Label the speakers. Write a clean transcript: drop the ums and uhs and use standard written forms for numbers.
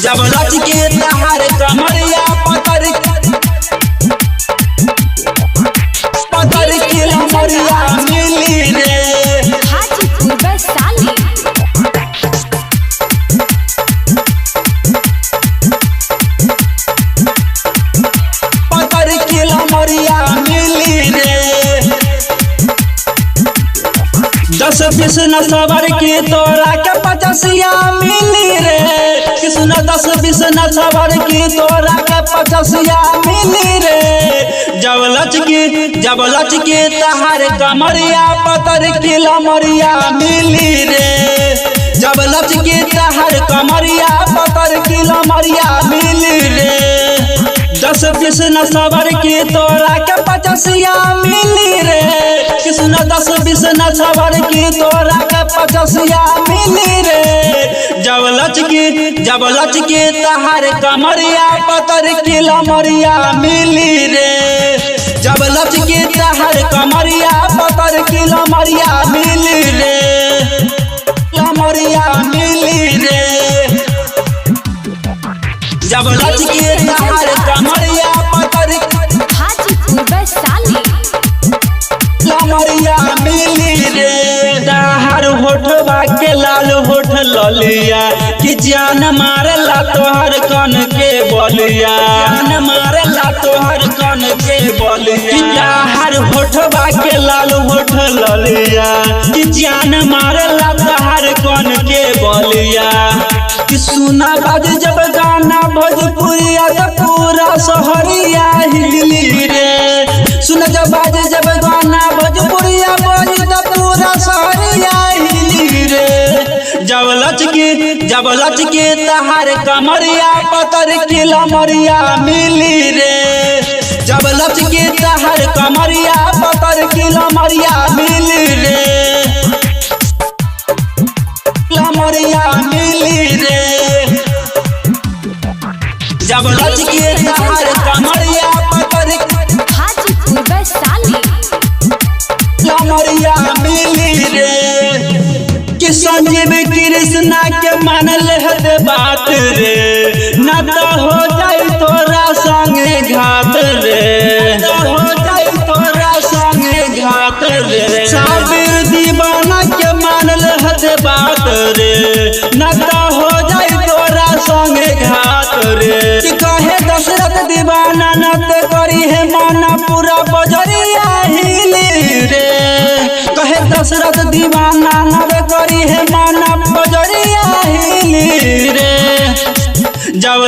Speaker 1: जब लचके तहार कमरिया पतर के हमरिया मिली रे
Speaker 2: हाजीपुर वैशाली
Speaker 1: पतर के हमरिया मिली रे 10-20 न सबर के तोरा के 50 मिली रे किसन 10-20 न सबर के तोरा के 50 मिली रे जब लचके तहार कमरिया पतर के हमरिया मिली रे जब लचके तहार कमरिया पतर के हमरिया मिली रे 10-20 न सबर के तोरा के 50 मिली रे किसन 10-20 न सबर के तोरा के 50 मिली रे जब लचके तहार कमरिया पतर के हमरिया मिली रे जब लचके तहार कमरिया पतर के हमरिया मिली रे हमरिया मिली रे जब लचके तहार कमरिया पतर
Speaker 2: हाजीपुर वैशाली
Speaker 1: हमरिया मिली रे तहार होठवा के लाल होठ ललिया कि जान मारेला तोहर कन के बलिया जान मारेला तोहर कन के बलिया तहार होठवा के लाल होठ ललिया कि जान मारेला तोहर कन के बलिया कि सुना बाज जब गाना भोजपुरिया तो पूरा शहरिया हिली रे सुन जब बाज जब गाना भोजपुरिया बाजी तो पूरा शहरिया हिली रे जब लचके तहार कमरिया पतर के हमरिया मिली रे जब लचके तहार कमरिया पतर के हमरिया मिली रे हमरिया मिली रे जब लचके तहार कमरिया पतर
Speaker 2: हाजीपुर वैशाली
Speaker 1: हमरिया मिली रे कि संजीव कृष्णा के मानल हद बात रे न तो हो जाए तोरा संगे घात रे न हो जाए तोरा संगे घात रे साबिर दीवाना के मानल हद बात रे न तो हो जाए तोरा संगे घात रे कि कहे दशरथ दीवाना न तो करी है माना पूरा बजरिया हिली रे कहे दशरथ दीवाना न तो करी है माना बजरिया हिली रे जब